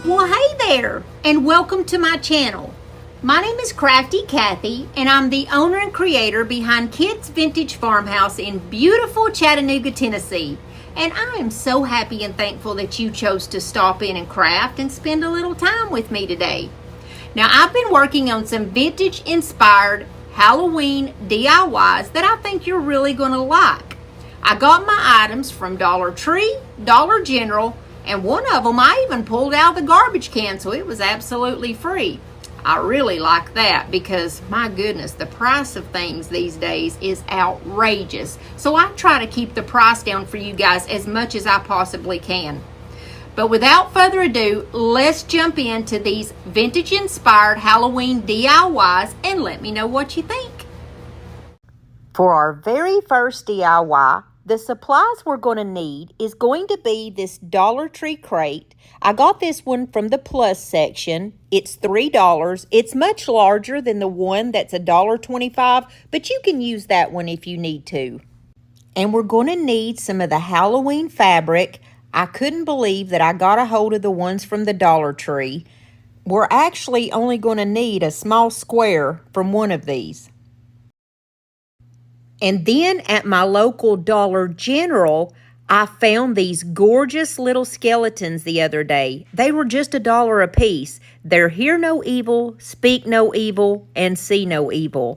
Well, hey there, and welcome to my channel. My name is Crafty Kathy, and I'm the owner and creator behind Kids Vintage Farmhouse in beautiful Chattanooga, Tennessee. And I am so happy and thankful that you chose to stop in and craft and spend a little time with me today. Now, I've been working on some vintage-inspired Halloween DIYs that I think you're really going to like. I got my items from Dollar Tree, Dollar General, and one of them I even pulled out of the garbage can, so it was absolutely free. I really like that because, my goodness, the price of things these days is outrageous. So I try to keep the price down for you guys as much as I possibly can. But without further ado, let's jump into these vintage-inspired Halloween DIYs and let me know what you think. For our very first DIY, the supplies we're going to need is going to be this Dollar Tree crate. I got this one from the plus section. It's $3. It's much larger than the one that's $1.25, but you can use that one if you need to. And we're going to need some of the Halloween fabric. I couldn't believe that I got a hold of the ones from the Dollar Tree. We're actually only going to need a small square from one of these. And then at my local Dollar General, I found these gorgeous little skeletons the other day. They were just $1 a piece. They're hear no evil, speak no evil, and see no evil.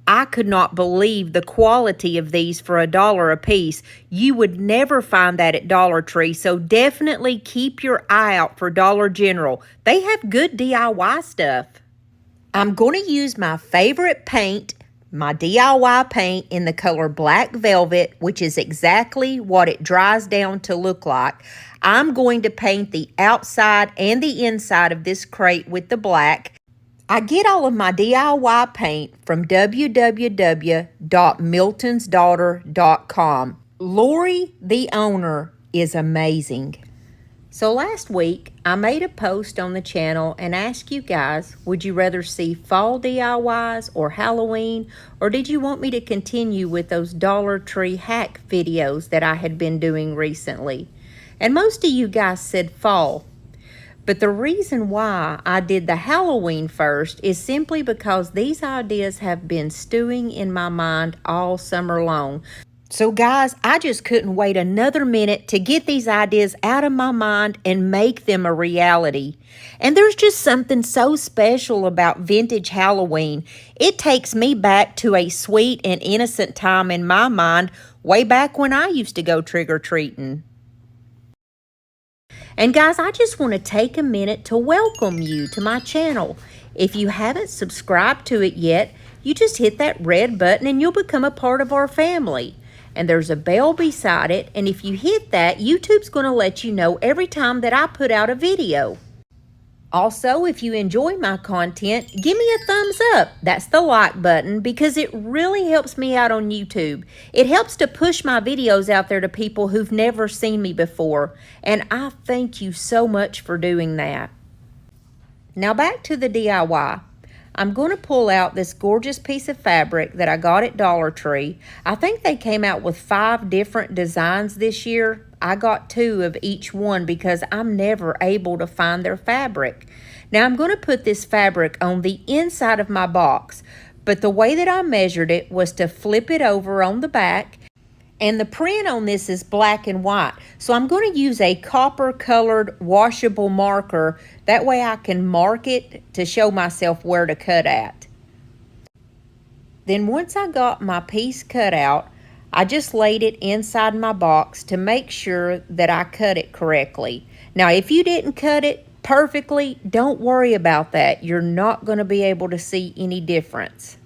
I could not believe the quality of these for $1 a piece. You would never find that at Dollar Tree, so definitely keep your eye out for Dollar General. They have good DIY stuff. I'm going to use my favorite paint, my DIY paint in the color Black Velvet, which is exactly what it dries down to look like. I'm going to paint the outside and the inside of this crate with the black. I get all of my DIY paint from www.miltonsdaughter.com. Lori, the owner, is amazing. So last week, I made a post on the channel and asked you guys, would you rather see fall DIYs or Halloween, or did you want me to continue with those Dollar Tree hack videos that I had been doing recently? And most of you guys said fall. But the reason why I did the Halloween first is simply because these ideas have been stewing in my mind all summer long. So guys, I just couldn't wait another minute to get these ideas out of my mind and make them a reality. And there's just something so special about vintage Halloween. It takes me back to a sweet and innocent time in my mind, way back when I used to go trick-or-treating. And guys, I just want to take a minute to welcome you to my channel. If you haven't subscribed to it yet, you just hit that red button and you'll become a part of our family. And there's a bell beside it, and if you hit that, YouTube's going to let you know every time that I put out a video. Also, if you enjoy my content, give me a thumbs up. That's the like button, because it really helps me out on YouTube. It helps to push my videos out there to people who've never seen me before, and I thank you so much for doing that. Now back to the DIY. I'm going to pull out this gorgeous piece of fabric that I got at Dollar Tree. I think they came out with 5 different designs this year. I got 2 of each one because I'm never able to find their fabric. Now I'm going to put this fabric on the inside of my box, but the way that I measured it was to flip it over on the back. And the print on this is black and white. So I'm going to use a copper colored washable marker. That way I can mark it to show myself where to cut at. Then once I got my piece cut out, I just laid it inside my box to make sure that I cut it correctly. Now if you didn't cut it perfectly, don't worry about that. You're not going to be able to see any difference.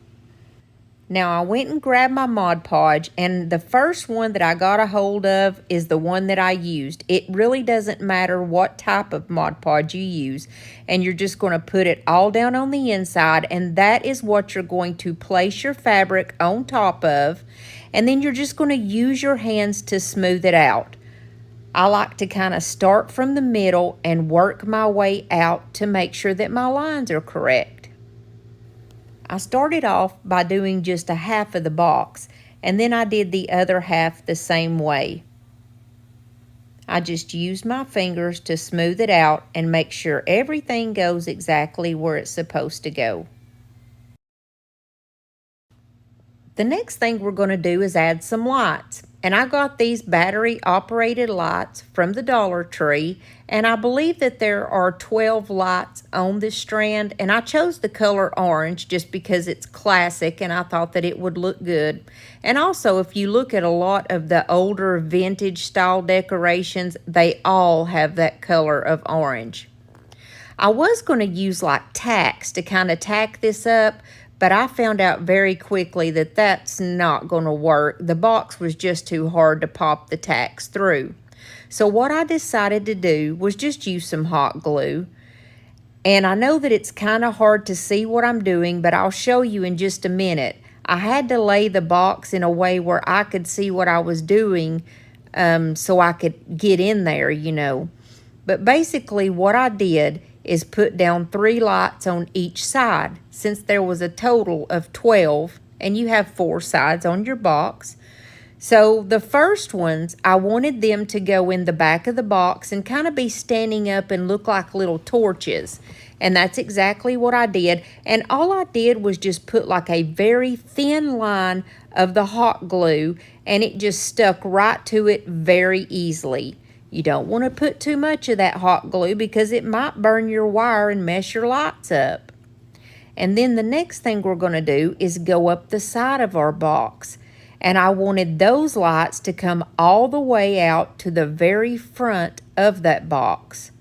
Now I went and grabbed my Mod Podge, and the first one that I got a hold of is the one that I used. It really doesn't matter what type of Mod Podge you use, and you're just going to put it all down on the inside, and that is what you're going to place your fabric on top of, and then you're just going to use your hands to smooth it out. I like to kind of start from the middle and work my way out to make sure that my lines are correct. I started off by doing just a half of the box, and then I did the other half the same way. I just use my fingers to smooth it out and make sure everything goes exactly where it's supposed to go. The next thing we're going to do is add some lights. And I got these battery operated lights from the Dollar Tree, and I believe that there are 12 lights on this strand, and I chose the color orange just because it's classic and I thought that it would look good. And also, if you look at a lot of the older vintage style decorations, they all have that color of orange. I was going to use like tacks to kind of tack this up, but I found out very quickly that that's not going to work. The box was just too hard to pop the tacks through. So what I decided to do was just use some hot glue. And I know that it's kind of hard to see what I'm doing, but I'll show you in just a minute. I had to lay the box in a way where I could see what I was doing so I could get in there, you know. But basically what I did is put down 3 lights on each side, since there was a total of 12 and you have 4 sides on your box. So the first ones, I wanted them to go in the back of the box and kind of be standing up and look like little torches. And that's exactly what I did. And all I did was just put like a very thin line of the hot glue, and it just stuck right to it very easily. You don't want to put too much of that hot glue because it might burn your wire and mess your lights up. And then the next thing we're going to do is go up the side of our box. And I wanted those lights to come all the way out to the very front of that box.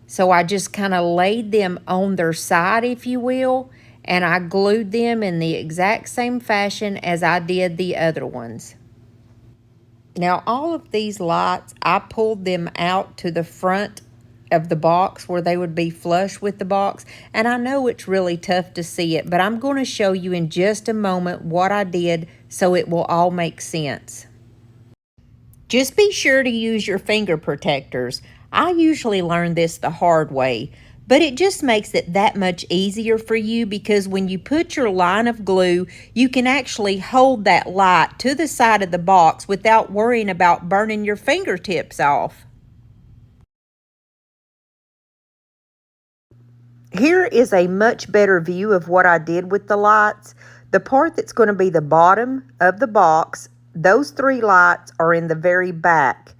So I just kind of laid them on their side, if you will, and I glued them in the exact same fashion as I did the other ones. Now, all of these lights, I pulled them out to the front of the box where they would be flush with the box. And I know it's really tough to see it, but I'm going to show you in just a moment what I did so it will all make sense. Just be sure to use your finger protectors. I usually learn this the hard way, but it just makes it that much easier for you because when you put your line of glue, you can actually hold that light to the side of the box without worrying about burning your fingertips off. Here is a much better view of what I did with the lights. The part that's going to be the bottom of the box, those 3 lights are in the very back.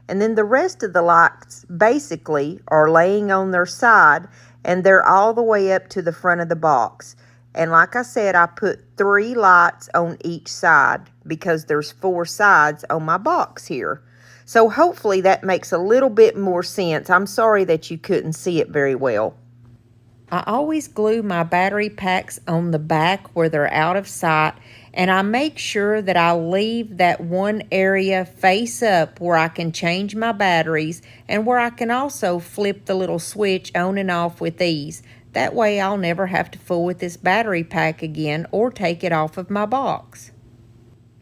And then the rest of the lights basically are laying on their side, and they're all the way up to the front of the box. And like I said, I put 3 lights on each side because there's 4 sides on my box here. So hopefully that makes a little bit more sense. I'm sorry that you couldn't see it very well. I always glue my battery packs on the back where they're out of sight, and I make sure that I leave that one area face up where I can change my batteries and where I can also flip the little switch on and off with ease. That way I'll never have to fool with this battery pack again or take it off of my box.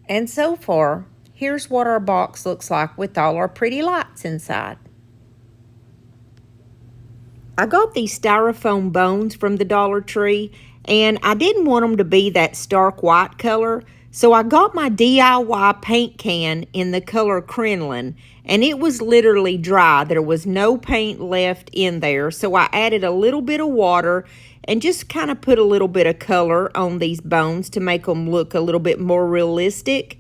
And so far, here's what our box looks like with all our pretty lights inside. I got these styrofoam bones from the Dollar Tree, and I didn't want them to be that stark white color, so I got my DIY paint can in the color crinoline, and it was literally dry. There was no paint left in there, so I added a little bit of water and just kind of put a little bit of color on these bones to make them look a little bit more realistic.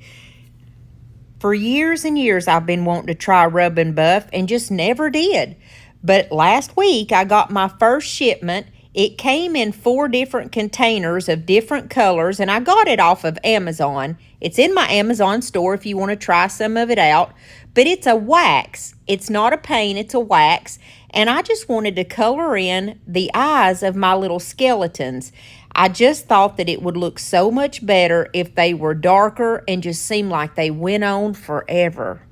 For years and years, I've been wanting to try rub and buff and just never did. But last week, I got my first shipment. It came in 4 different containers of different colors, and I got it off of Amazon. It's in my Amazon store if you want to try some of it out. But it's a wax. It's not a paint, it's a wax. And I just wanted to color in the eyes of my little skeletons. I just thought that it would look so much better if they were darker and just seemed like they went on forever.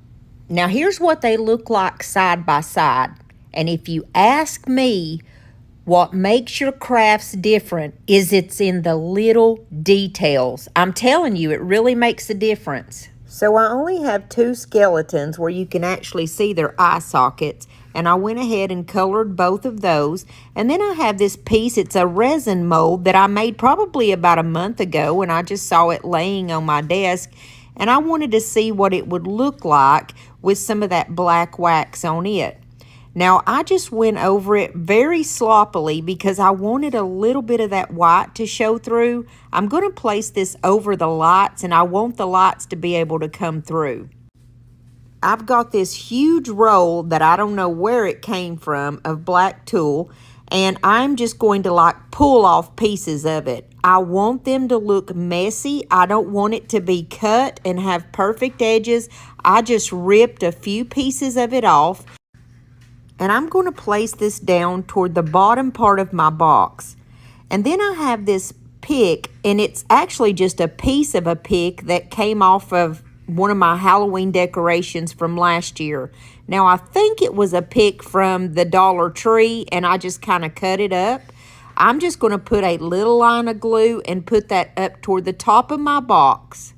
Now, here's what they look like side by side. And if you ask me, what makes your crafts different is it's in the little details. I'm telling you, it really makes a difference. So I only have 2 skeletons where you can actually see their eye sockets. And I went ahead and colored both of those. And then I have this piece, it's a resin mold that I made probably about a month ago, and I just saw it laying on my desk. and I wanted to see what it would look like with some of that black wax on it. Now, I just went over it very sloppily because I wanted a little bit of that white to show through. I'm going to place this over the lights, and I want the lights to be able to come through. I've got this huge roll that I don't know where it came from of black tulle, and I'm just going to like pull off pieces of it. I want them to look messy. I don't want it to be cut and have perfect edges. I just ripped a few pieces of it off. And I'm going to place this down toward the bottom part of my box. And then I have this pick, and it's actually just a piece of a pick that came off of one of my Halloween decorations from last year. Now, I think it was a pick from the Dollar Tree, and I just kind of cut it up. I'm just going to put a little line of glue and put that up toward the top of my box.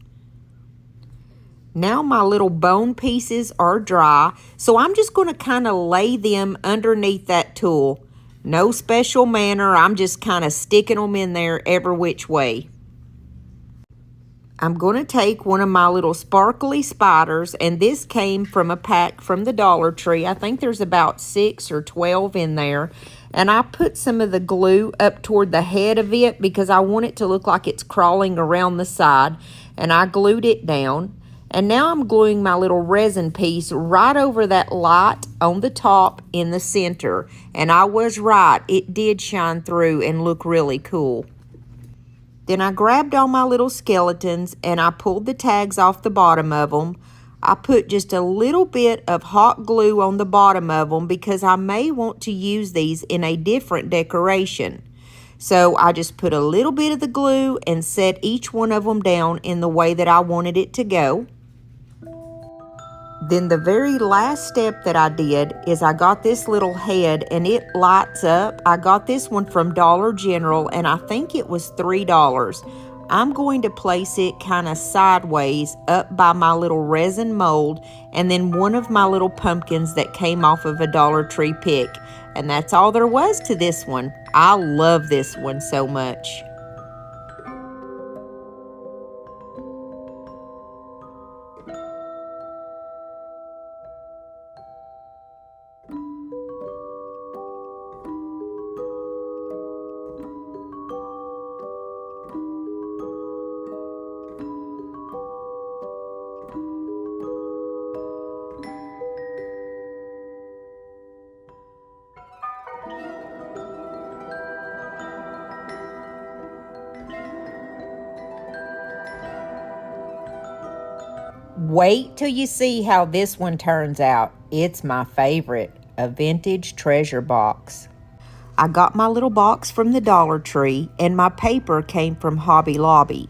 Now my little bone pieces are dry, so I'm just going to kind of lay them underneath that tulle. No special manner, I'm just kind of sticking them in there every which way. I'm going to take one of my little sparkly spiders, and this came from a pack from the Dollar Tree. I think there's about 6 or 12 in there. And I put some of the glue up toward the head of it because I want it to look like it's crawling around the side. And I glued it down. And now I'm gluing my little resin piece right over that light on the top in the center. And I was right, it did shine through and look really cool. Then I grabbed all my little skeletons and I pulled the tags off the bottom of them. I put just a little bit of hot glue on the bottom of them because I may want to use these in a different decoration. So I just put a little bit of the glue and set each one of them down in the way that I wanted it to go. Then the very last step that I did is I got this little head and it lights up. I got this one from Dollar General and I think it was $3. I'm going to place it kind of sideways up by my little resin mold and then one of my little pumpkins that came off of a Dollar Tree pick. And that's all there was to this one. I love this one so much. Wait till you see how this one turns out. It's my favorite, a vintage treasure box. I got my little box from the Dollar Tree and my paper came from Hobby Lobby.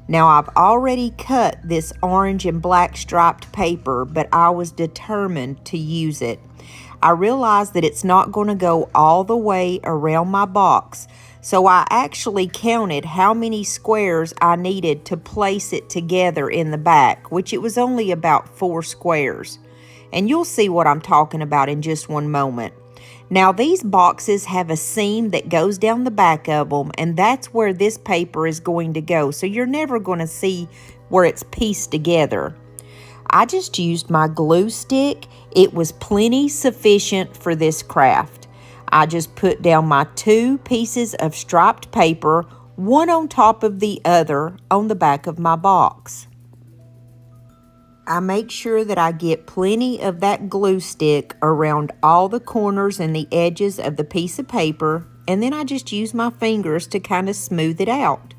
Now I've already cut this orange and black striped paper, but I was determined to use it. I realized that it's not going to go all the way around my box, so I actually counted how many squares I needed to place it together in the back, which it was only about 4 squares. And you'll see what I'm talking about in just one moment. Now these boxes have a seam that goes down the back of them, and that's where this paper is going to go, so you're never going to see where it's pieced together. I just used my glue stick. It was plenty sufficient for this craft. I just put down my 2 pieces of striped paper, one on top of the other on the back of my box. I make sure that I get plenty of that glue stick around all the corners and the edges of the piece of paper, and then I just use my fingers to kind of smooth it out.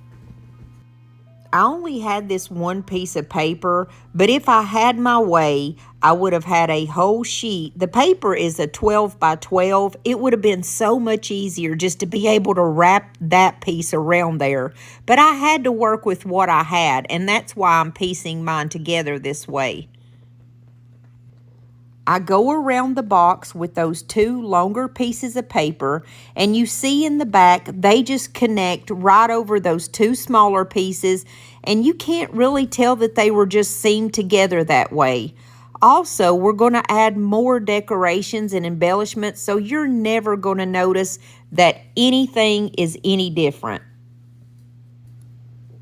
I only had this one piece of paper, but if I had my way, I would have had a whole sheet. The paper is a 12 by 12. It would have been so much easier just to be able to wrap that piece around there. But I had to work with what I had, and that's why I'm piecing mine together this way. I go around the box with those 2 longer pieces of paper, and you see in the back, they just connect right over those 2 smaller pieces, and you can't really tell that they were just seamed together that way. Also, we're going to add more decorations and embellishments, so you're never going to notice that anything is any different.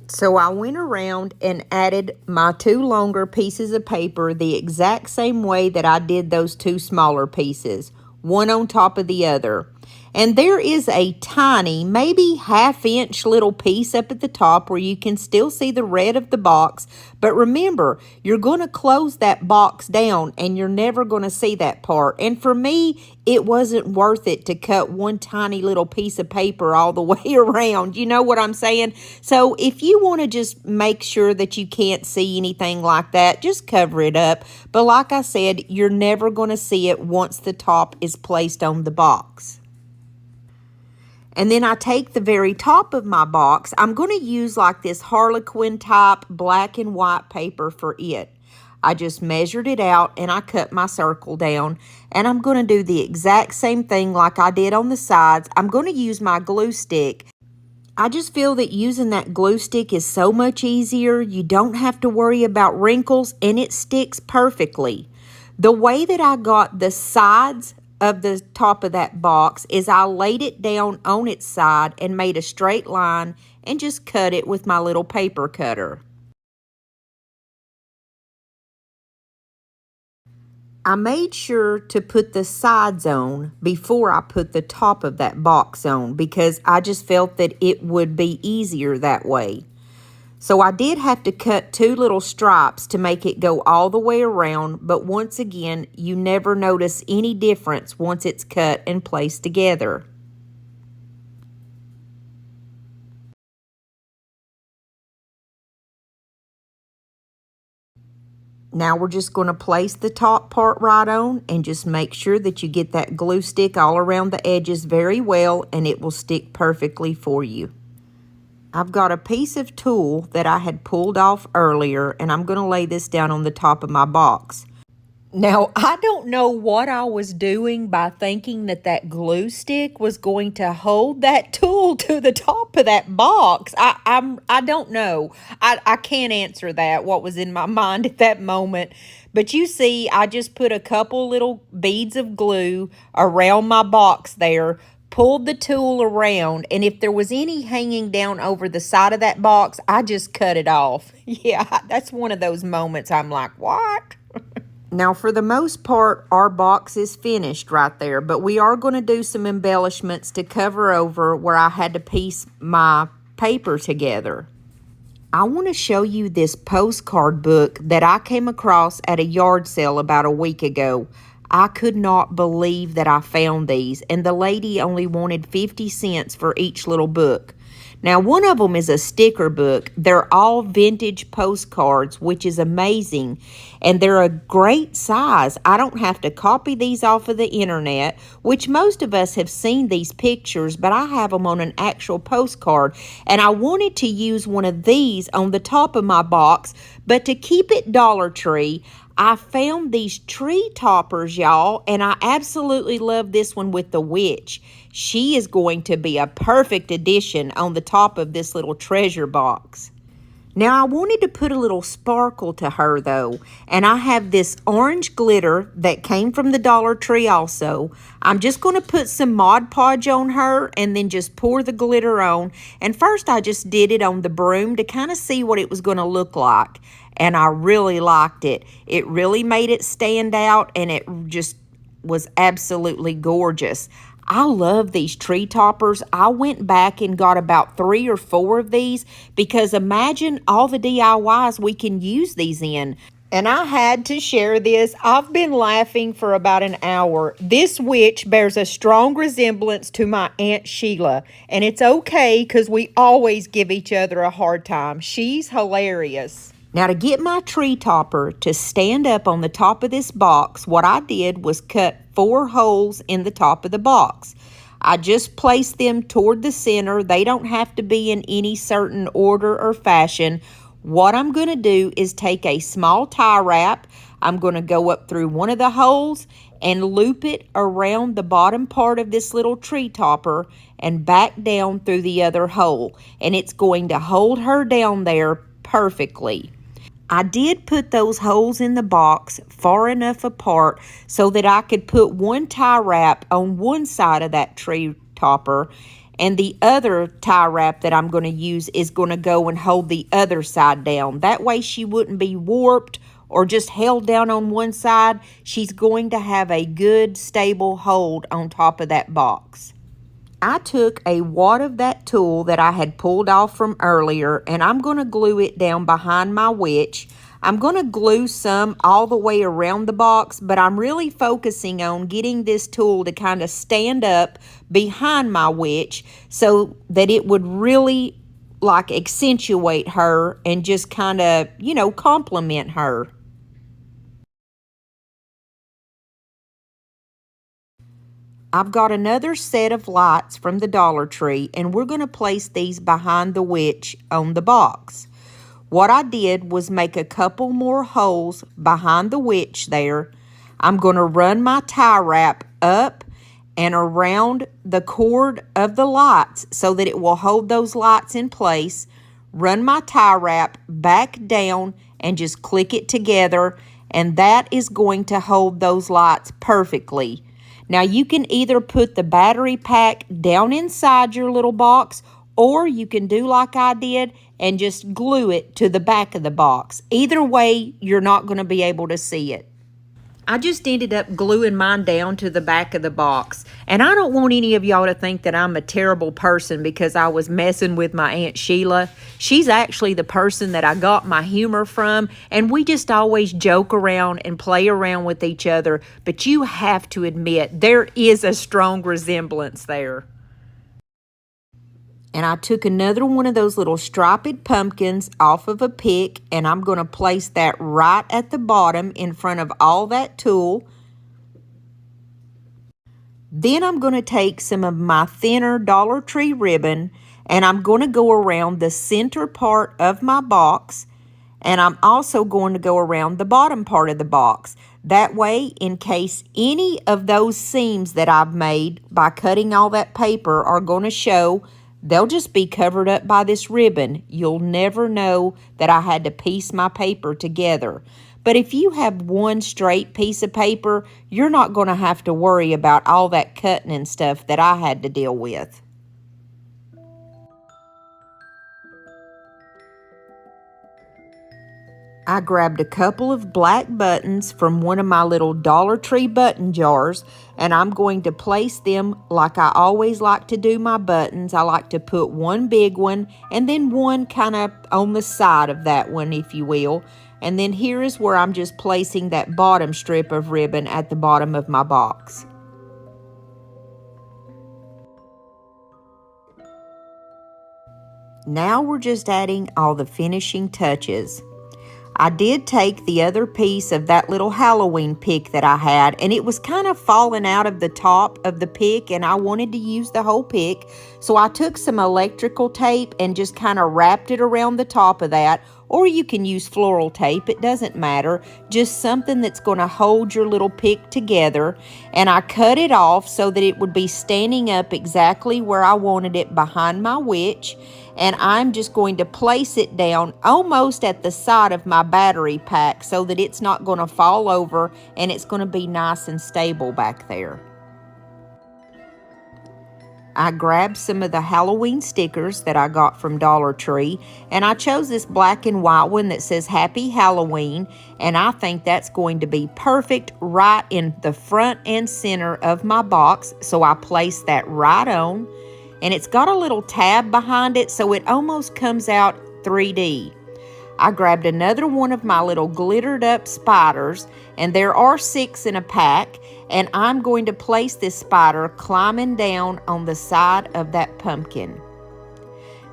So I went around and added my 2 longer pieces of paper the exact same way that I did those 2 smaller pieces, one on top of the other. And there is a tiny, maybe ½ inch little piece up at the top where you can still see the red of the box. But remember, you're going to close that box down and you're never going to see that part. And for me, it wasn't worth it to cut one tiny little piece of paper all the way around. You know what I'm saying? So if you want to just make sure that you can't see anything like that, just cover it up. But like I said, you're never going to see it once the top is placed on the box. And then I take the very top of my box. I'm going to use like this Harlequin type black and white paper for it. I just measured it out and I cut my circle down. And I'm going to do the exact same thing like I did on the sides. I'm going to use my glue stick. I just feel that using that glue stick is so much easier. You don't have to worry about wrinkles and it sticks perfectly. The way that I got the sides of the top of that box is I laid it down on its side and made a straight line and just cut it with my little paper cutter. I made sure to put the sides on before I put the top of that box on because I just felt that it would be easier that way. So I did have to cut 2 little stripes to make it go all the way around, but once again, you never notice any difference once it's cut and placed together. Now we're just going to place the top part right on and just make sure that you get that glue stick all around the edges very well and it will stick perfectly for you. I've got a piece of tulle that I had pulled off earlier and I'm going to lay this down on the top of my box. Now, I don't know what I was doing by thinking that that glue stick was going to hold that tulle to the top of that box. I don't know. I can't answer that, what was in my mind at that moment. But you see, I just put a couple little beads of glue around my box there, pulled the tulle around, and if there was any hanging down over the side of that box, I just cut it off. Yeah, that's one of those moments I'm like, what? Now, for the most part, our box is finished right there, but we are going to do some embellishments to cover over where I had to piece my paper together. I want to show you this postcard book that I came across at a yard sale about a week ago. I could not believe that I found these, and the lady only wanted 50 cents for each little book. Now, one of them is a sticker book. They're all vintage postcards, which is amazing, and they're a great size. I don't have to copy these off of the internet, which most of us have seen these pictures, but I have them on an actual postcard, and I wanted to use one of these on the top of my box, but to keep it Dollar Tree, I found these tree toppers, y'all, and I absolutely love this one with the witch. She is going to be a perfect addition on the top of this little treasure box. Now, I wanted to put a little sparkle to her, though, and I have this orange glitter that came from the Dollar Tree also. I'm just going to put some Mod Podge on her and then just pour the glitter on. And first, I just did it on the broom to kind of see what it was going to look like. And I really liked it. It really made it stand out, and it just was absolutely gorgeous. I love these tree toppers. I went back and got about 3 or 4 of these because imagine all the DIYs we can use these in. And I had to share this. I've been laughing for about an hour. This witch bears a strong resemblance to my Aunt Sheila. And it's okay because we always give each other a hard time. She's hilarious. Now, to get my tree topper to stand up on the top of this box, what I did was cut 4 holes in the top of the box. I just placed them toward the center. They don't have to be in any certain order or fashion. What I'm going to do is take a small tie wrap. I'm going to go up through one of the holes and loop it around the bottom part of this little tree topper and back down through the other hole. And it's going to hold her down there perfectly. I did put those holes in the box far enough apart so that I could put one tie wrap on one side of that tree topper And the other tie wrap that I'm going to use is going to go and hold the other side down. That way she wouldn't be warped or just held down on one side. She's going to have a good stable hold on top of that box. I took a wad of that tulle that I had pulled off from earlier, and I'm going to glue it down behind my witch. I'm going to glue some all the way around the box, but I'm really focusing on getting this tulle to kind of stand up behind my witch so that it would really like accentuate her and just kind of, you know, complement her. I've got another set of lights from the Dollar Tree, and we're going to place these behind the witch on the box. What I did was make a couple more holes behind the witch there. I'm going to run my tie wrap up and around the cord of the lights so that it will hold those lights in place. Run my tie wrap back down and just click it together, and that is going to hold those lights perfectly. Now you can either put the battery pack down inside your little box, or you can do like I did and just glue it to the back of the box. Either way, you're not going to be able to see it. I just ended up gluing mine down to the back of the box. And I don't want any of y'all to think that I'm a terrible person because I was messing with my Aunt Sheila. She's actually the person that I got my humor from, and we just always joke around and play around with each other. But you have to admit, there is a strong resemblance there. And I took another one of those little striped pumpkins off of a pick, and I'm going to place that right at the bottom in front of all that tulle. Then I'm going to take some of my thinner Dollar Tree ribbon, and I'm going to go around the center part of my box, and I'm also going to go around the bottom part of the box. That way, in case any of those seams that I've made by cutting all that paper are going to show, they'll just be covered up by this ribbon. You'll never know that I had to piece my paper together. But if you have one straight piece of paper, you're not going to have to worry about all that cutting and stuff that I had to deal with. I grabbed a couple of black buttons from one of my little Dollar Tree button jars, and I'm going to place them like I always like to do my buttons. I like to put one big one and then one kind of on the side of that one, if you will. And then here is where I'm just placing that bottom strip of ribbon at the bottom of my box. Now we're just adding all the finishing touches. I did take the other piece of that little Halloween pick that I had, and it was kind of falling out of the top of the pick, and I wanted to use the whole pick. So I took some electrical tape and just kind of wrapped it around the top of that, or you can use floral tape, it doesn't matter. Just something that's going to hold your little pick together. And I cut it off so that it would be standing up exactly where I wanted it behind my witch. And I'm just going to place it down almost at the side of my battery pack so that it's not going to fall over and it's going to be nice and stable back there. I grabbed some of the Halloween stickers that I got from Dollar Tree, and I chose this black and white one that says Happy Halloween, and I think that's going to be perfect right in the front and center of my box, so I placed that right on. And it's got a little tab behind it, so it almost comes out 3D. I grabbed another one of my little glittered up spiders, and there are 6 in a pack, and I'm going to place this spider climbing down on the side of that pumpkin.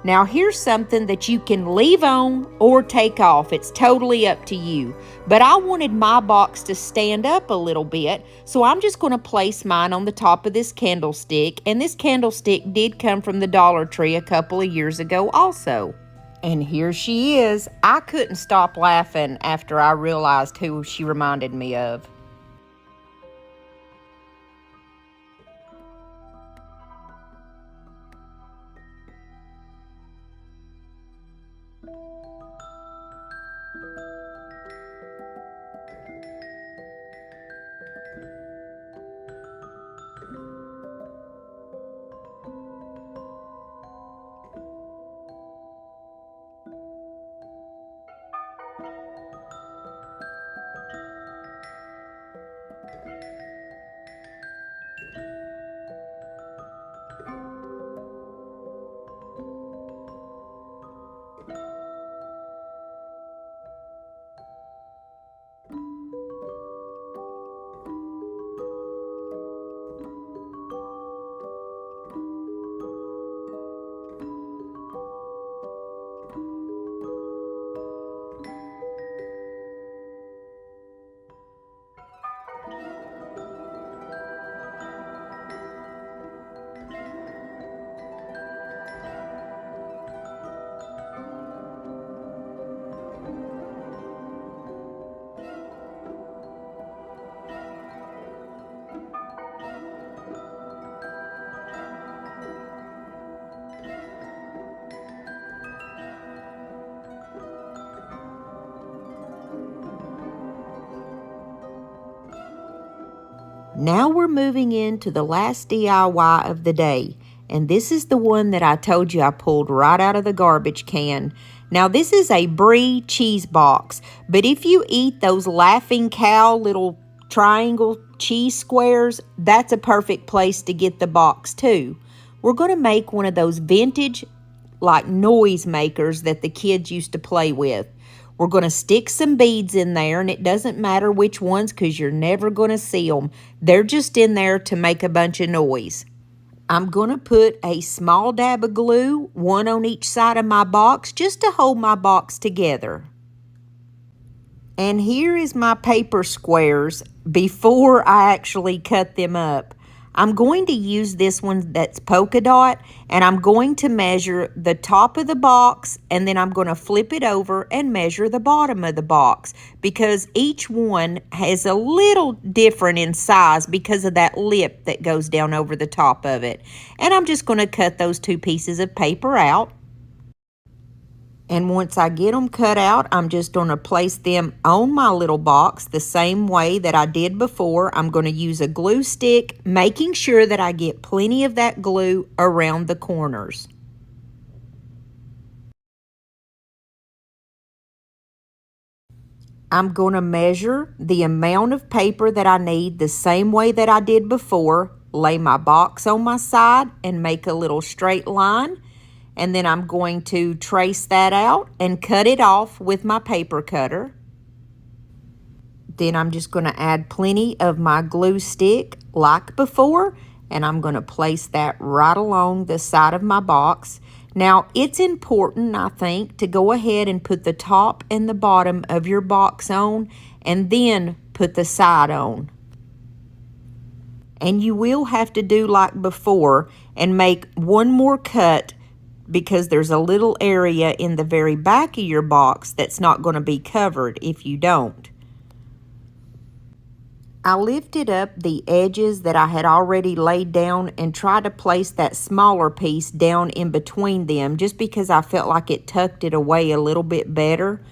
Now here's something that you can leave on or take off. It's totally up to you. But I wanted my box to stand up a little bit, so I'm just going to place mine on the top of this candlestick. And this candlestick did come from the Dollar Tree a couple of years ago also. And here she is. I couldn't stop laughing after I realized who she reminded me of. Now we're moving into the last DIY of the day, and this is the one that I told you I pulled right out of the garbage can. Now this is a Brie cheese box, but if you eat those Laughing Cow little triangle cheese squares, that's a perfect place to get the box too. We're going to make one of those vintage like noisemakers that the kids used to play with. We're going to stick some beads in there, and it doesn't matter which ones because you're never going to see them. They're just in there to make a bunch of noise. I'm going to put a small dab of glue, one on each side of my box, just to hold my box together. And here is my paper squares before I actually cut them up. I'm going to use this one that's polka dot, and I'm going to measure the top of the box, and then I'm going to flip it over and measure the bottom of the box because each one has a little different in size because of that lip that goes down over the top of it. And I'm just going to cut those two pieces of paper out. And once I get them cut out, I'm just going to place them on my little box the same way that I did before. I'm going to use a glue stick, making sure that I get plenty of that glue around the corners. I'm going to measure the amount of paper that I need the same way that I did before, lay my box on my side and make a little straight line. And then I'm going to trace that out and cut it off with my paper cutter. Then I'm just going to add plenty of my glue stick like before, and I'm going to place that right along the side of my box. Now, it's important, I think, to go ahead and put the top and the bottom of your box on, and then put the side on. And you will have to do like before and make one more cut because there's a little area in the very back of your box that's not going to be covered if you don't. I lifted up the edges that I had already laid down and tried to place that smaller piece down in between them just because I felt like it tucked it away a little bit better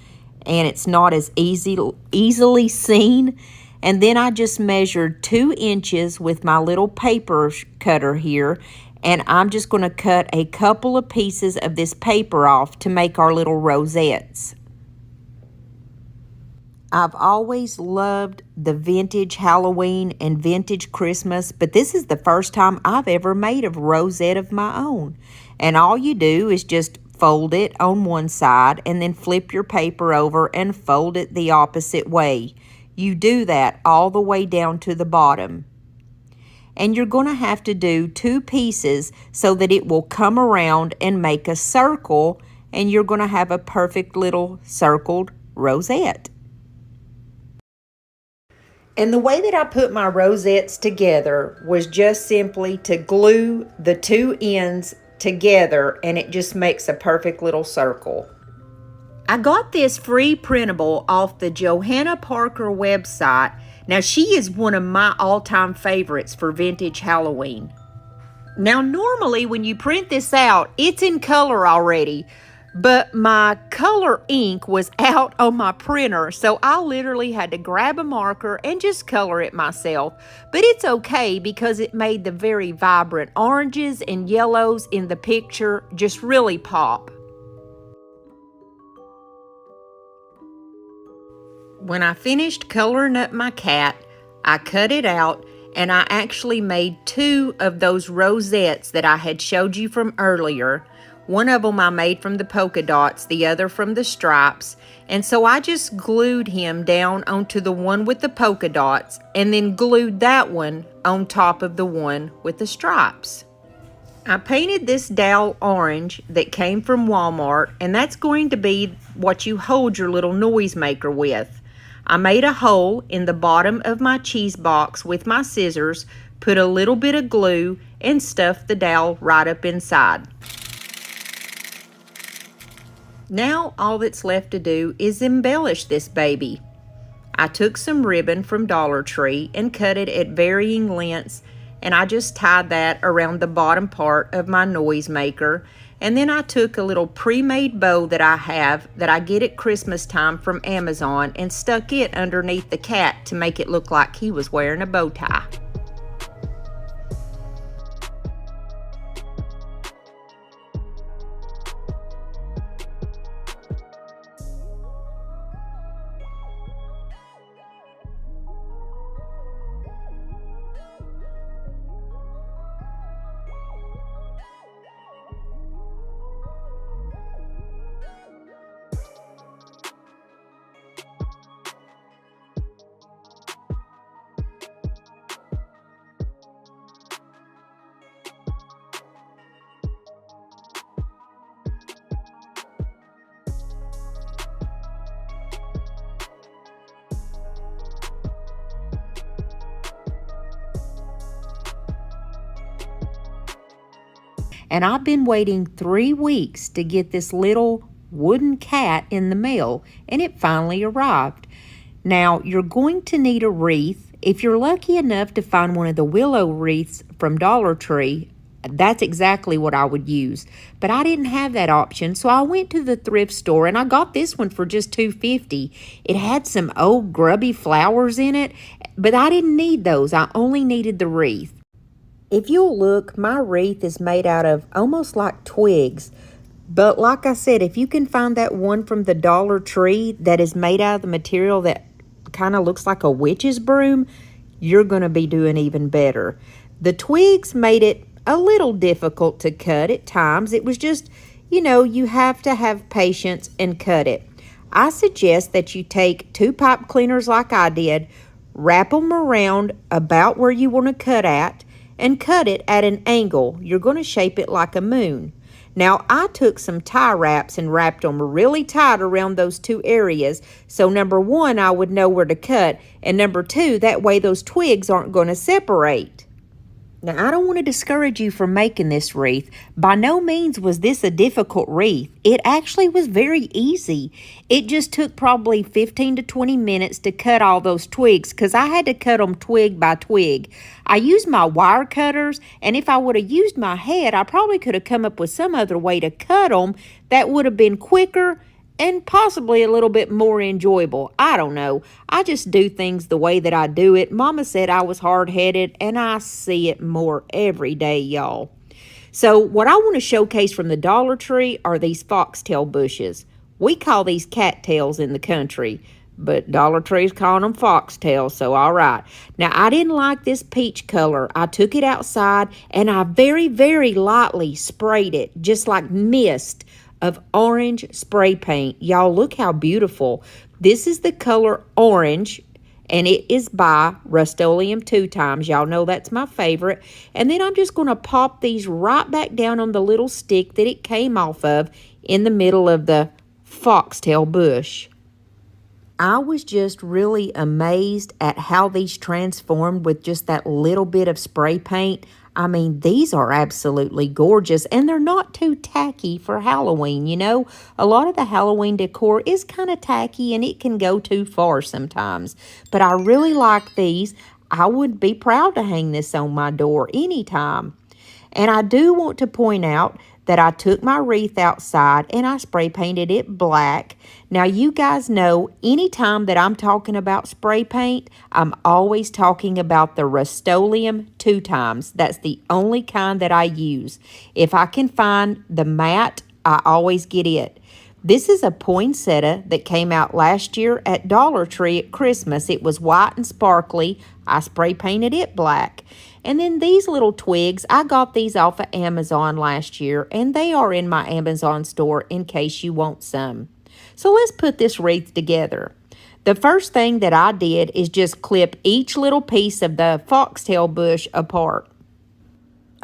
and it's not as easily seen. And then I just measured 2 inches with my little paper cutter here, and I'm just going to cut a couple of pieces of this paper off to make our little rosettes. I've always loved the vintage Halloween and vintage Christmas, but this is the first time I've ever made a rosette of my own. And all you do is just fold it on one side and then flip your paper over and fold it the opposite way. You do that all the way down to the bottom. And you're going to have to do 2 pieces so that it will come around and make a circle, and you're going to have a perfect little circled rosette. And the way that I put my rosettes together was just simply to glue the 2 ends together, and it just makes a perfect little circle. I got this free printable off the Johanna Parker website. Now, she is one of my all-time favorites for vintage Halloween. Now, normally when you print this out, it's in color already, but my color ink was out on my printer, so I literally had to grab a marker and just color it myself. But it's okay because it made the very vibrant oranges and yellows in the picture just really pop. When I finished coloring up my cat, I cut it out, and I actually made 2 of those rosettes that I had showed you from earlier. One of them I made from the polka dots, the other from the stripes, and so I just glued him down onto the one with the polka dots and then glued that one on top of the one with the stripes. I painted this dowel orange that came from Walmart, and that's going to be what you hold your little noisemaker with. I made a hole in the bottom of my cheese box with my scissors, put a little bit of glue, and stuffed the dowel right up inside. Now all that's left to do is embellish this baby. I took some ribbon from Dollar Tree and cut it at varying lengths, and I just tied that around the bottom part of my noisemaker. And then I took a little pre-made bow that I have that I get at Christmas time from Amazon and stuck it underneath the cat to make it look like he was wearing a bow tie. and I've been waiting 3 weeks to get this little wooden cat in the mail, and it finally arrived. Now, you're going to need a wreath. If you're lucky enough to find one of the willow wreaths from Dollar Tree, that's exactly what I would use. But I didn't have that option, so I went to the thrift store and I got this one for just $2.50. It had some old grubby flowers in it, but I didn't need those. I only needed the wreath. If you'll look, my wreath is made out of almost like twigs. But like I said, if you can find that one from the Dollar Tree that is made out of the material that kind of looks like a witch's broom, you're going to be doing even better. The twigs made it a little difficult to cut at times. It was just, you have to have patience and cut it. I suggest that you take 2 pipe cleaners like I did, wrap them around about where you want to cut at, and cut it at an angle. You're going to shape it like a moon. Now, I took some tie wraps and wrapped them really tight around those 2 areas. So number 1, I would know where to cut. And number 2, that way those twigs aren't going to separate. Now, I don't want to discourage you from making this wreath. By no means was this a difficult wreath. It actually was very easy. It just took probably 15 to 20 minutes to cut all those twigs because I had to cut them twig by twig. I used my wire cutters, and if I would have used my head, I probably could have come up with some other way to cut them that would have been quicker and possibly a little bit more enjoyable. I don't know. I just do things the way that I do it. Mama said I was hard-headed, and I see it more every day, y'all. So what I want to showcase from the Dollar Tree are these foxtail bushes. We call these cattails in the country, but Dollar Tree's calling them foxtails, so all right. Now, I didn't like this peach color. I took it outside, and I very, very lightly sprayed it, just like mist of orange spray paint. Y'all, look how beautiful. This is the color orange, and it is by Rust-Oleum 2 times. Y'all know that's my favorite. And then I'm just going to pop these right back down on the little stick that it came off of in the middle of the foxtail bush. I was just really amazed at how these transformed with just that little bit of spray paint. I mean, these are absolutely gorgeous, and they're not too tacky for Halloween, A lot of the Halloween decor is kind of tacky, and it can go too far sometimes. But I really like these. I would be proud to hang this on my door anytime. And I do want to point out that I took my wreath outside and I spray painted it black. Now, you guys know anytime that I'm talking about spray paint, I'm always talking about the Rust-Oleum 2 times. That's the only kind that I use. If I can find the matte, I always get it. This is a poinsettia that came out last year at Dollar Tree at Christmas. It was white and sparkly. I spray painted it black. And then these little twigs, I got these off of Amazon last year, and they are in my Amazon store in case you want some. So let's put this wreath together. The first thing that I did is just clip each little piece of the foxtail bush apart.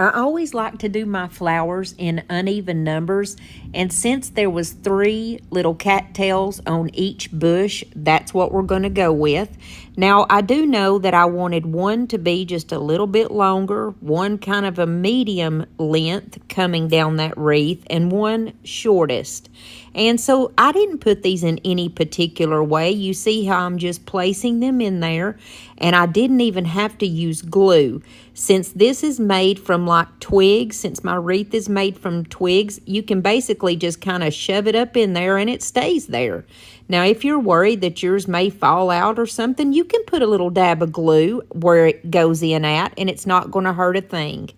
I always like to do my flowers in uneven numbers, and since there was 3 little cattails on each bush, that's what we're going to go with. Now, I do know that I wanted one to be just a little bit longer, one kind of a medium length coming down that wreath, and one shortest. And so I didn't put these in any particular way. You see how I'm just placing them in there, and I didn't even have to use glue. Since this is made from like twigs, since my wreath is made from twigs, you can basically just kind of shove it up in there and it stays there. Now, if you're worried that yours may fall out or something, you can put a little dab of glue where it goes in at, and it's not going to hurt a thing.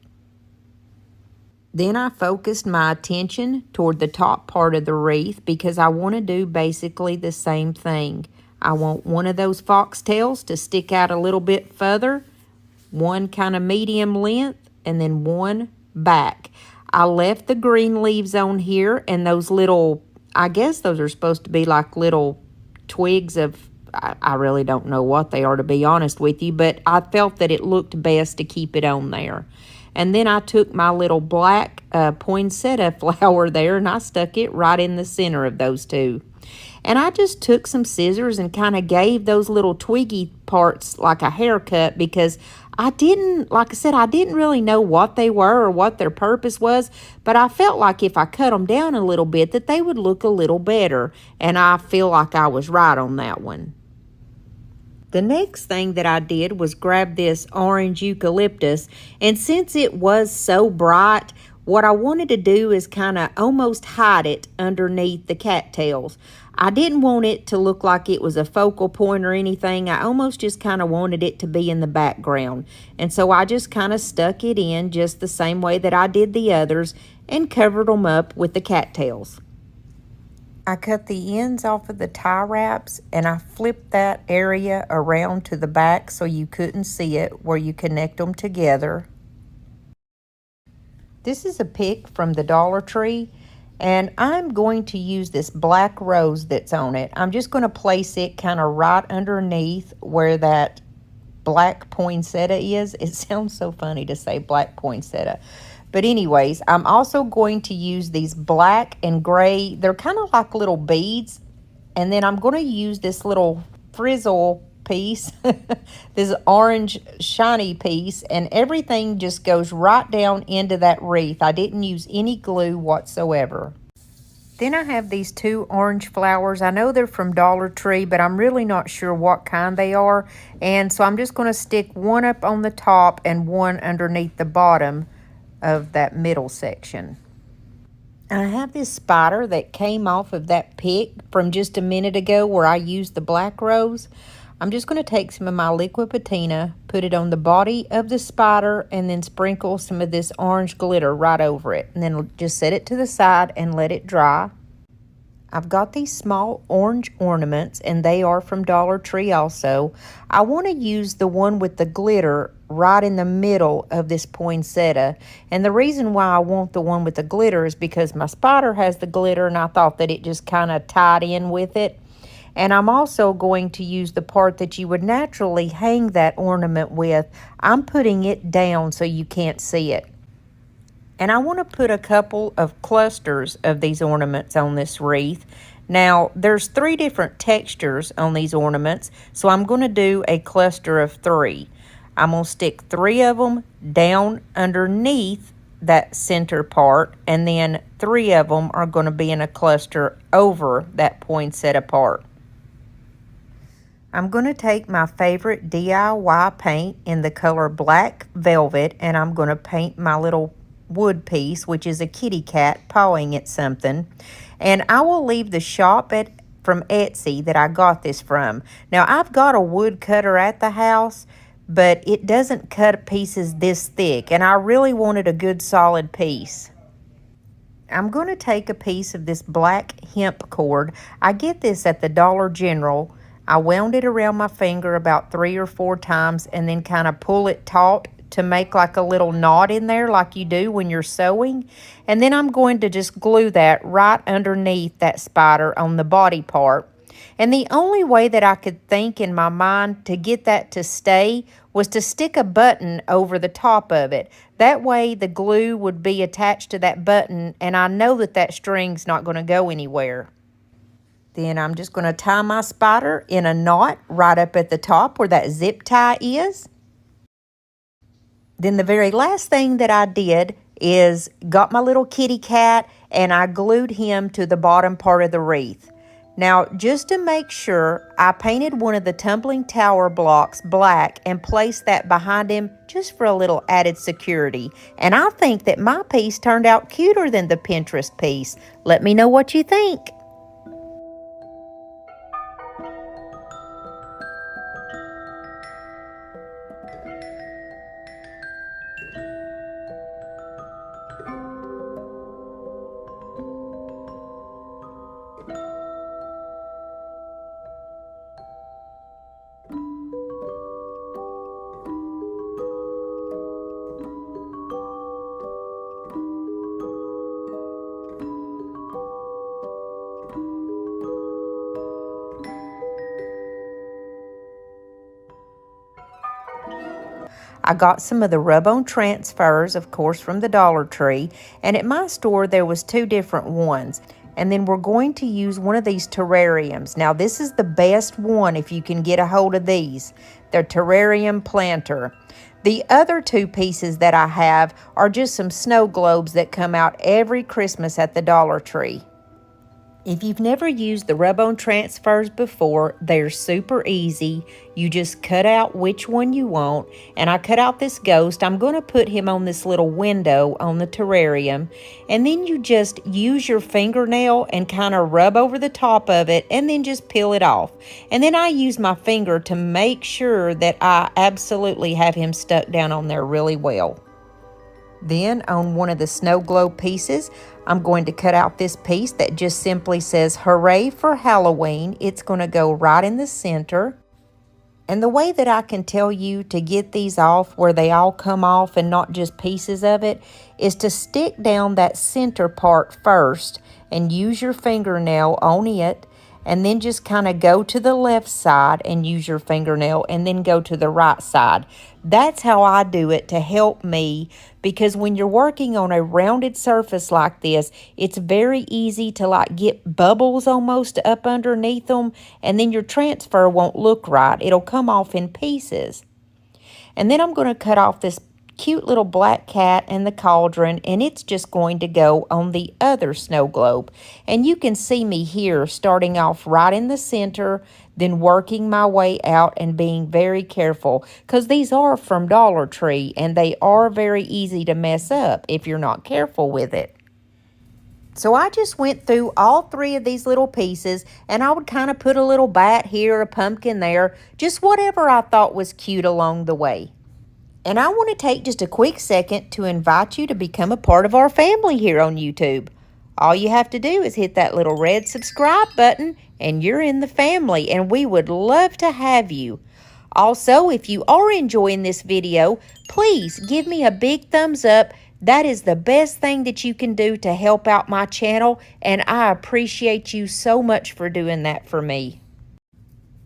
Then I focused my attention toward the top part of the wreath because I want to do basically the same thing. I want one of those foxtails to stick out a little bit further, one kind of medium length, and then one back. I left the green leaves on here, and those little, I guess those are supposed to be like little twigs of, I really don't know what they are, to be honest with you, but I felt that it looked best to keep it on there. And then I took my little black poinsettia flower there, and I stuck it right in the center of those 2. And I just took some scissors and kind of gave those little twiggy parts like a haircut because I didn't, like I said, I didn't really know what they were or what their purpose was, but I felt like if I cut them down a little bit that they would look a little better, and I feel like I was right on that one. The next thing that I did was grab this orange eucalyptus, and since it was so bright, what I wanted to do is kind of almost hide it underneath the cattails. I didn't want it to look like it was a focal point or anything. I almost just kind of wanted it to be in the background. And so I just kind of stuck it in just the same way that I did the others and covered them up with the cattails. I cut the ends off of the tie wraps and I flipped that area around to the back so you couldn't see it where you connect them together. This is a pick from the Dollar Tree, and I'm going to use this black rose that's on it. I'm just going to place it kind of right underneath where that black poinsettia is. It sounds so funny to say black poinsettia. But anyways, I'm also going to use these black and gray. They're kind of like little beads. And then I'm going to use this little frizzle piece, this orange shiny piece, and everything just goes right down into that wreath. I didn't use any glue whatsoever. Then I have these two orange flowers. I know they're from Dollar Tree, but I'm really not sure what kind they are. And so I'm just going to stick one up on the top and one underneath the bottom of that middle section. I have this spider that came off of that pick from just a minute ago where I used the black rose. I'm just going to take some of my liquid patina, put it on the body of the spider, and then sprinkle some of this orange glitter right over it. And then just set it to the side and let it dry. I've got these small orange ornaments, and they are from Dollar Tree also. I want to use the one with the glitter right in the middle of this poinsettia. And the reason why I want the one with the glitter is because my spider has the glitter, and I thought that it just kind of tied in with it. And I'm also going to use the part that you would naturally hang that ornament with. I'm putting it down so you can't see it. And I want to put a couple of clusters of these ornaments on this wreath. Now, there's 3 different textures on these ornaments, so I'm going to do a cluster of 3. I'm going to stick 3 of them down underneath that center part, and then 3 of them are going to be in a cluster over that poinsettia part. I'm going to take my favorite DIY paint in the color Black Velvet, and I'm going to paint my little wood piece, which is a kitty cat pawing at something. And I will leave the shop from Etsy that I got this from. Now, I've got a wood cutter at the house, but it doesn't cut pieces this thick, and I really wanted a good solid piece. I'm going to take a piece of this black hemp cord. I get this at the Dollar General. I wound it around my finger about 3 or 4 times and then kind of pull it taut to make like a little knot in there like you do when you're sewing. And then I'm going to just glue that right underneath that spider on the body part. And the only way that I could think in my mind to get that to stay was to stick a button over the top of it. That way the glue would be attached to that button, and I know that that string's not going to go anywhere. Then I'm just going to tie my spider in a knot right up at the top where that zip tie is. Then the very last thing that I did is got my little kitty cat and I glued him to the bottom part of the wreath. Now, just to make sure, I painted one of the tumbling tower blocks black and placed that behind him just for a little added security. And I think that my piece turned out cuter than the Pinterest piece. Let me know what you think. I got some of the rub-on transfers, of course, from the Dollar Tree, and at my store there was 2 different ones. And then we're going to use one of these terrariums. Now, this is the best one if you can get a hold of these. They're terrarium planter. The other two pieces that I have are just some snow globes that come out every Christmas at the Dollar Tree. If you've never used the rub-on transfers before, they're super easy. You just cut out which one you want. And I cut out this ghost. I'm going to put him on this little window on the terrarium. And then you just use your fingernail and kind of rub over the top of it and then just peel it off. And then I use my finger to make sure that I absolutely have him stuck down on there really well. Then on one of the snow globe pieces, I'm going to cut out this piece that just simply says, "Hooray for Halloween." It's going to go right in the center. And the way that I can tell you to get these off where they all come off and not just pieces of it is to stick down that center part first and use your fingernail on it, and then just kind of go to the left side and use your fingernail and then go to the right side. That's how I do it to help me, because when you're working on a rounded surface like this, it's very easy to like get bubbles almost up underneath them, and then your transfer won't look right. It'll come off in pieces. And then I'm going to cut off this cute little black cat and the cauldron, and it's just going to go on the other snow globe. And you can see me here starting off right in the center, then working my way out and being very careful, because these are from Dollar Tree and they are very easy to mess up if you're not careful with it. So I just went through all three of these little pieces, and I would kind of put a little bat here, a pumpkin there, just whatever I thought was cute along the way. And I want to take just a quick second to invite you to become a part of our family here on YouTube. All you have to do is hit that little red subscribe button and you're in the family, and we would love to have you. Also, if you are enjoying this video, please give me a big thumbs up. That is the best thing that you can do to help out my channel, and I appreciate you so much for doing that for me.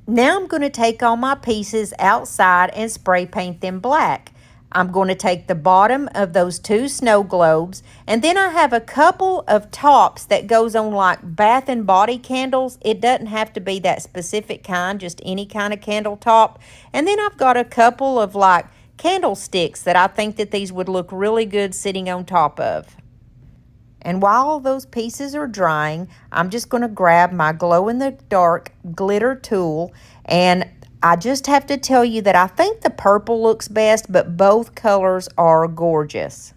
Now I'm going to take all my pieces outside and spray paint them black. I'm going to take the bottom of those two snow globes, and then I have a couple of tops that goes on like bath and body candles. It doesn't have to be that specific kind, just any kind of candle top. And then I've got a couple of like candlesticks that I think that these would look really good sitting on top of. And while those pieces are drying, I'm just going to grab my glow-in-the-dark glitter tool, and I just have to tell you that I think the purple looks best, but both colors are gorgeous.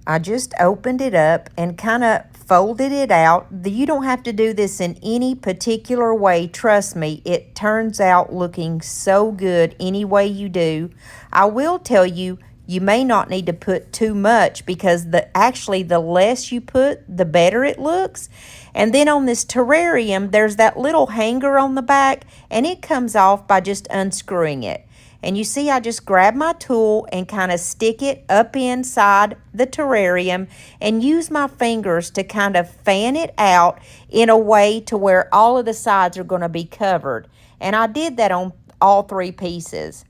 I just opened it up and kind of folded it out. You don't have to do this in any particular way. Trust me, it turns out looking so good any way you do. I will tell you, you may not need to put too much, because actually the less you put, the better it looks. And then on this terrarium, there's that little hanger on the back, and it comes off by just unscrewing it. And you see, I just grab my tool and kind of stick it up inside the terrarium and use my fingers to kind of fan it out in a way to where all of the sides are going to be covered. And I did that on all three pieces.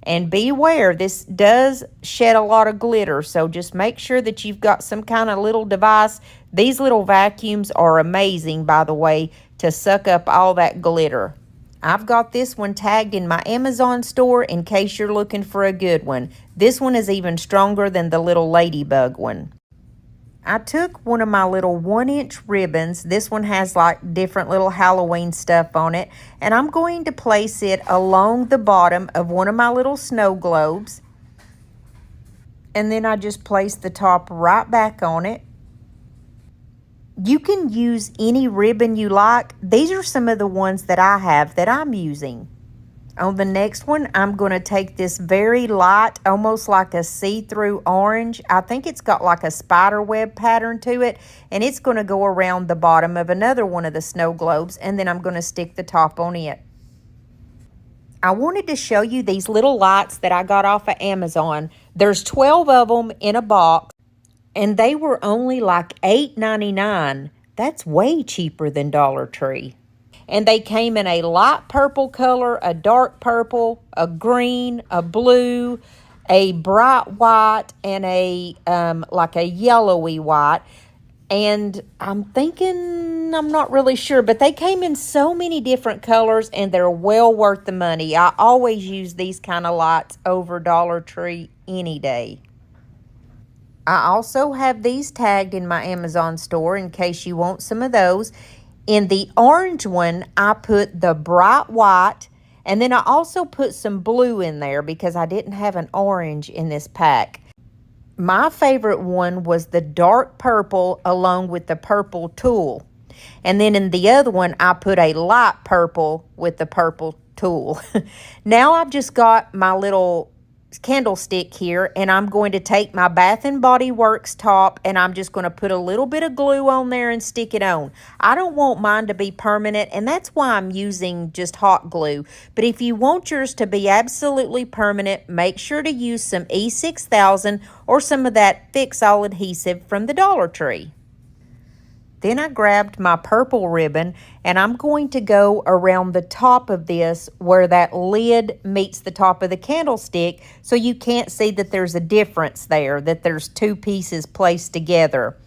And beware, this does shed a lot of glitter, so just make sure that you've got some kind of little device. These little vacuums are amazing, by the way, to suck up all that glitter. I've got this one tagged in my Amazon store in case you're looking for a good one. This one is even stronger than the little ladybug one. I took one of my little 1-inch ribbons. This one has like different little Halloween stuff on it. And I'm going to place it along the bottom of one of my little snow globes. And then I just place the top right back on it. You can use any ribbon you like. These are some of the ones that I have that I'm using. On the next one, I'm going to take this very light, almost like a see-through orange. I think it's got like a spider web pattern to it, and it's going to go around the bottom of another one of the snow globes, and then I'm going to stick the top on it. I wanted to show you these little lights that I got off of Amazon. There's 12 of them in a box, and they were only like $8.99. That's way cheaper than Dollar Tree. And they came in a light purple color, a dark purple, a green, a blue, a bright white, and a like a yellowy white. And I'm thinking, I'm not really sure, but they came in so many different colors and they're well worth the money. I always use these kind of lights over Dollar Tree any day. I also have these tagged in my Amazon store in case you want some of those. In the orange one, I put the bright white, and then I also put some blue in there because I didn't have an orange in this pack. My favorite one was the dark purple along with the purple tulle. And then in the other one, I put a light purple with the purple tulle. Now I've just got my little candlestick here, and I'm going to take my Bath and Body Works top, and I'm just going to put a little bit of glue on there and stick it on. I don't want mine to be permanent, and that's why I'm using just hot glue. But if you want yours to be absolutely permanent, make sure to use some E6000 or some of that Fix-All adhesive from the Dollar Tree. Then I grabbed my purple ribbon, and I'm going to go around the top of this where that lid meets the top of the candlestick, so you can't see that there's a difference there, that there's two pieces placed together.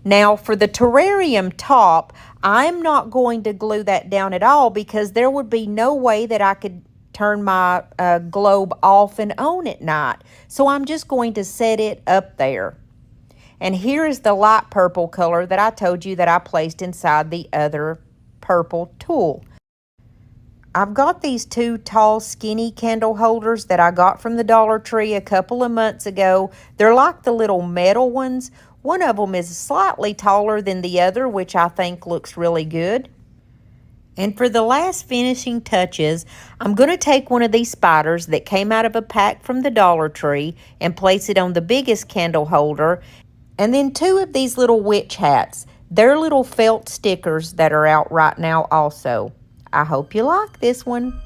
Now for the terrarium top, I'm not going to glue that down at all because there would be no way that I could turn my globe off and on at night. So I'm just going to set it up there. And here is the light purple color that I told you that I placed inside the other purple tulle. I've got these two tall, skinny candle holders that I got from the Dollar Tree a couple of months ago. They're like the little metal ones. One of them is slightly taller than the other, which I think looks really good. And for the last finishing touches, I'm going to take one of these spiders that came out of a pack from the Dollar Tree and place it on the biggest candle holder. And then two of these little witch hats. They're little felt stickers that are out right now also. I hope you like this one.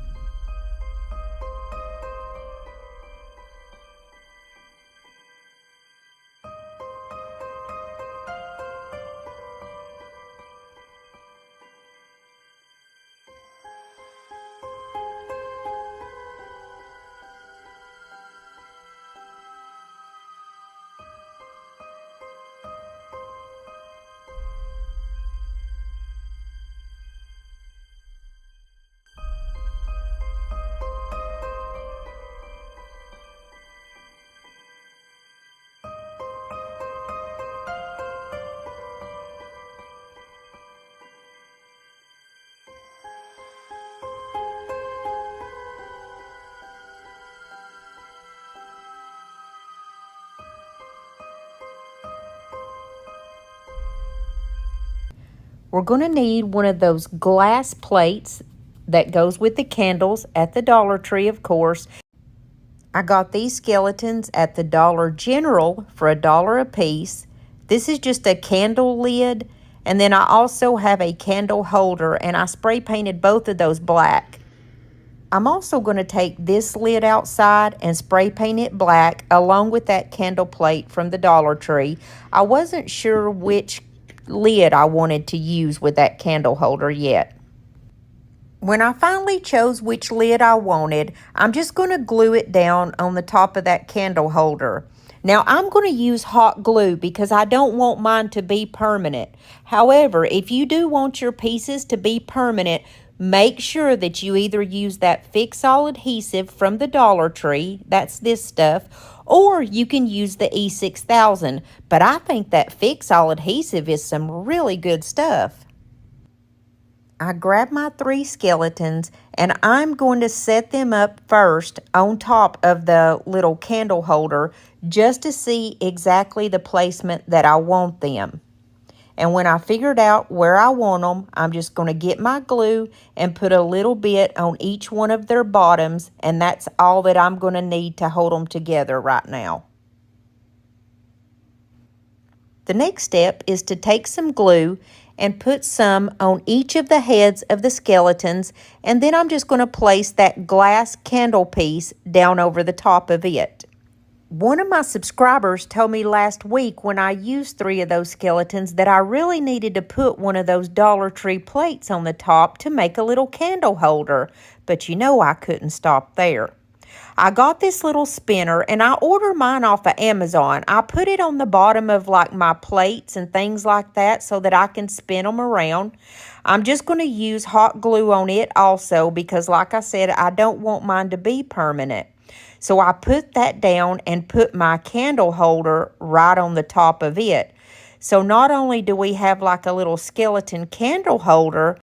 We're going to need one of those glass plates that goes with the candles at the Dollar Tree, of course. I got these skeletons at the Dollar General for $1 a piece. This is just a candle lid, and then I also have a candle holder, and I spray painted both of those black. I'm also going to take this lid outside and spray paint it black along with that candle plate from the Dollar Tree. I wasn't sure which lid I wanted to use with that candle holder yet. When I finally chose which lid I wanted, I'm just going to glue it down on the top of that candle holder. Now I'm going to use hot glue because I don't want mine to be permanent. However, if you do want your pieces to be permanent, make sure that you either use that Fix-All adhesive from the Dollar Tree, that's this stuff, or you can use the E6000, but I think that Fix-All adhesive is some really good stuff. I grab my 3 skeletons, and I'm going to set them up first on top of the little candle holder just to see exactly the placement that I want them. And when I figured out where I want them, I'm just going to get my glue and put a little bit on each one of their bottoms, and that's all that I'm going to need to hold them together right now. The next step is to take some glue and put some on each of the heads of the skeletons, and then I'm just going to place that glass candle piece down over the top of it. One of my subscribers told me last week when I used 3 of those skeletons that I really needed to put one of those Dollar Tree plates on the top to make a little candle holder, but you know I couldn't stop there. I got this little spinner and I ordered mine off of Amazon. I put it on the bottom of like my plates and things like that so that I can spin them around. I'm just going to use hot glue on it also because like I said, I don't want mine to be permanent. So I put that down and put my candle holder right on the top of it. So not only do we have like a little skeleton candle holder,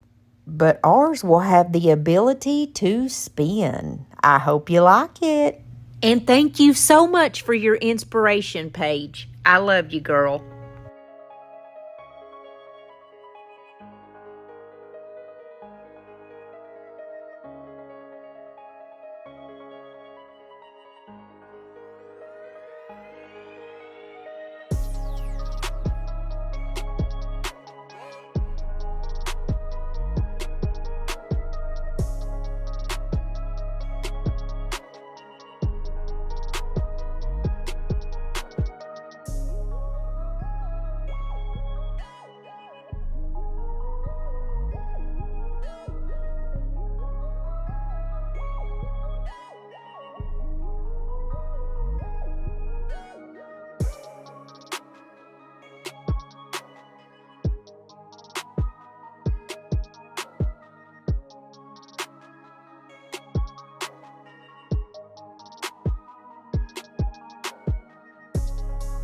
but ours will have the ability to spin. I hope you like it. And thank you so much for your inspiration, Paige. I love you, girl.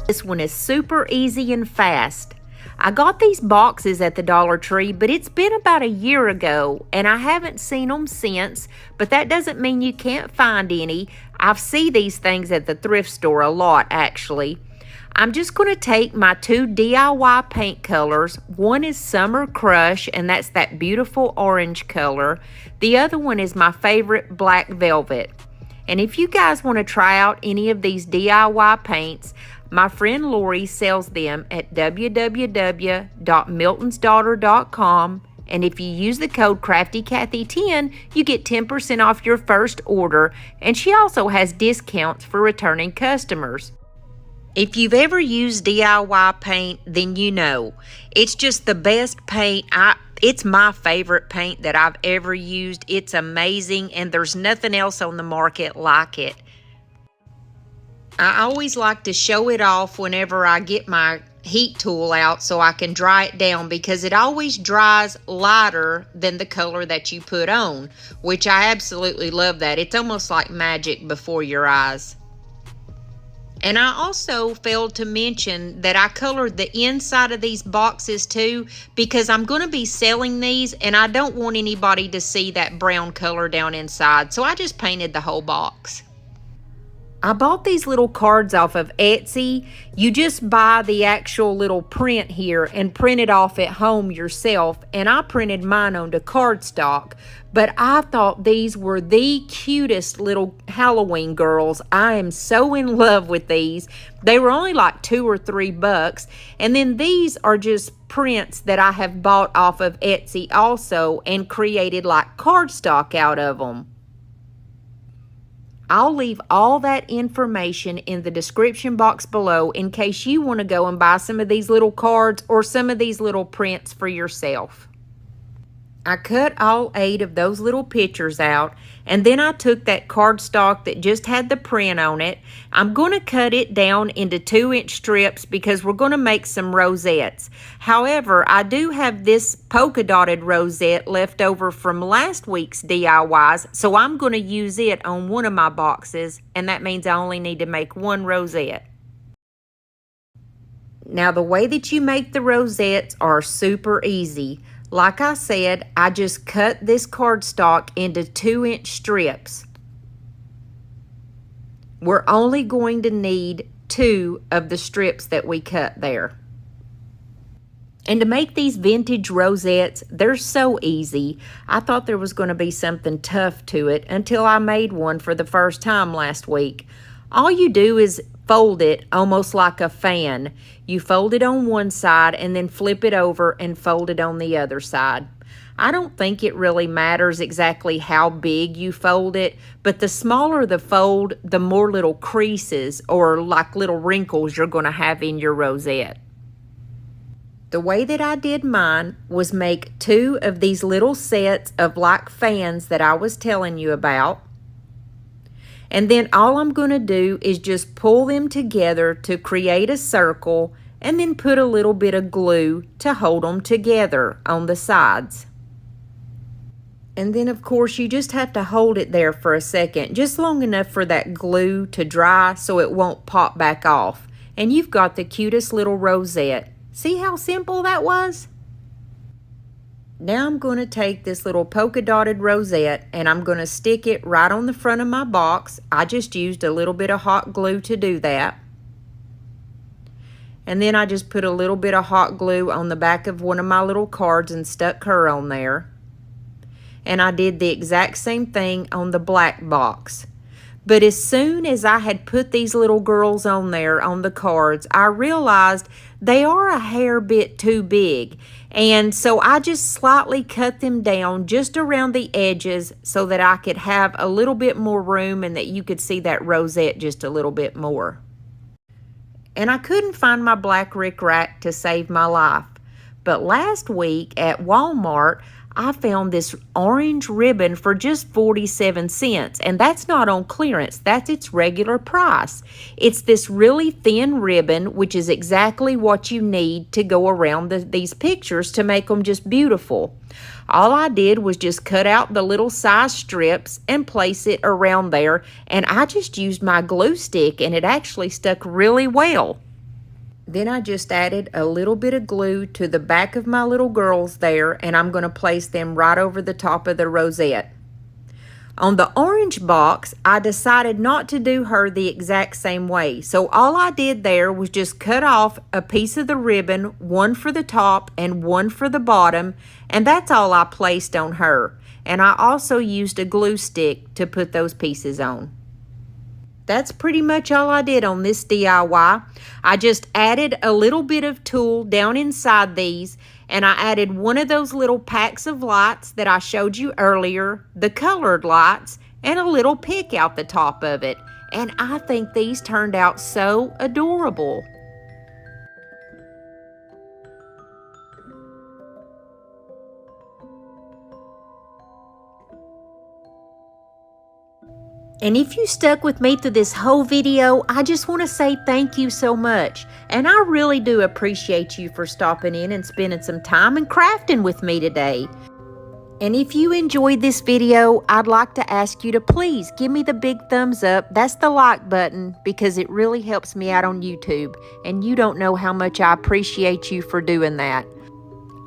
This one is super easy and fast. I got these boxes at the Dollar Tree, but it's been about a year ago, and I haven't seen them since, but that doesn't mean you can't find any. I see these things at the thrift store a lot, actually. I'm just going to take my two DIY paint colors. One is Summer Crush, and that's that beautiful orange color. The other one is my favorite Black Velvet. And if you guys want to try out any of these DIY paints, my friend Lori sells them at www.miltonsdaughter.com. And if you use the code CraftyCathy10, you get 10% off your first order. And she also has discounts for returning customers. If you've ever used DIY paint, then you know. It's just the best paint. It's my favorite paint that I've ever used. It's amazing, and there's nothing else on the market like it. I always like to show it off whenever I get my heat tool out so I can dry it down, because it always dries lighter than the color that you put on, which I absolutely love that. It's almost like magic before your eyes. And I also failed to mention that I colored the inside of these boxes too, because I'm going to be selling these and I don't want anybody to see that brown color down inside. So I just painted the whole box. I bought these little cards off of Etsy. You just buy the actual little print here and print it off at home yourself. And I printed mine onto cardstock. But I thought these were the cutest little Halloween girls. I am so in love with these. They were only like $2 or $3. And then these are just prints that I have bought off of Etsy also and created like cardstock out of them. I'll leave all that information in the description box below in case you want to go and buy some of these little cards or some of these little prints for yourself. I cut all 8 of those little pictures out, and then I took that cardstock that just had the print on it. I'm going to cut it down into 2-inch strips because we're going to make some rosettes. However, I do have this polka dotted rosette left over from last week's DIYs, so I'm going to use it on one of my boxes, and that means I only need to make 1 rosette. Now, the way that you make the rosettes are super easy. Like I said, I just cut this cardstock into 2-inch strips. We're only going to need 2 of the strips that we cut there. And to make these vintage rosettes, they're so easy. I thought there was going to be something tough to it until I made one for the first time last week. All you do is fold it almost like a fan. You fold it on one side and then flip it over and fold it on the other side. I don't think it really matters exactly how big you fold it, but the smaller the fold, the more little creases or like little wrinkles you're going to have in your rosette. The way that I did mine was make 2 of these little sets of like fans that I was telling you about. And then all I'm going to do is just pull them together to create a circle and then put a little bit of glue to hold them together on the sides. And then of course you just have to hold it there for a second, just long enough for that glue to dry so it won't pop back off. And you've got the cutest little rosette. See how simple that was? Now I'm going to take this little polka dotted rosette and I'm going to stick it right on the front of my box. I just used a little bit of hot glue to do that. And then I just put a little bit of hot glue on the back of one of my little cards and stuck her on there. And I did the exact same thing on the black box. But as soon as I had put these little girls on there on the cards, I realized they are a hair bit too big. And so I just slightly cut them down just around the edges so that I could have a little bit more room and that you could see that rosette just a little bit more. And I couldn't find my black rickrack to save my life. But last week at Walmart, I found this orange ribbon for just 47 cents, and that's not on clearance, that's its regular price. It's this really thin ribbon, which is exactly what you need to go around these pictures to make them just beautiful. All I did was just cut out the little size strips and place it around there, and I just used my glue stick and it actually stuck really well. Then I just added a little bit of glue to the back of my little girls there, and I'm going to place them right over the top of the rosette. On the orange box, I decided not to do her the exact same way. So all I did there was just cut off a piece of the ribbon, one for the top and one for the bottom, and that's all I placed on her. And I also used a glue stick to put those pieces on. That's pretty much all I did on this DIY. I just added a little bit of tulle down inside these, and I added one of those little packs of lights that I showed you earlier, the colored lights, and a little pick out the top of it. And I think these turned out so adorable. And if you stuck with me through this whole video, I just want to say thank you so much. And I really do appreciate you for stopping in and spending some time and crafting with me today. And if you enjoyed this video, I'd like to ask you to please give me the big thumbs up. That's the like button, because it really helps me out on YouTube. And you don't know how much I appreciate you for doing that.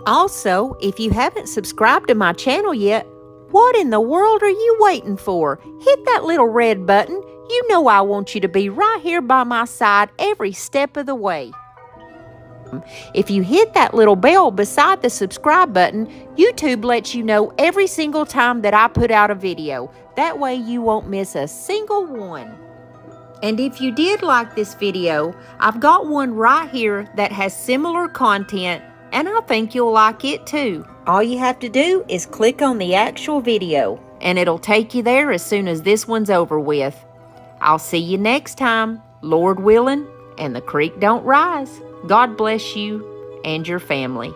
Also, if you haven't subscribed to my channel yet, what in the world are you waiting for? Hit that little red button. You know I want you to be right here by my side every step of the way. If you hit that little bell beside the subscribe button, YouTube lets you know every single time that I put out a video. That way you won't miss a single one. And if you did like this video, I've got one right here that has similar content, and I think you'll like it too. All you have to do is click on the actual video, and it'll take you there as soon as this one's over with. I'll see you next time, Lord willing, and the creek don't rise. God bless you and your family.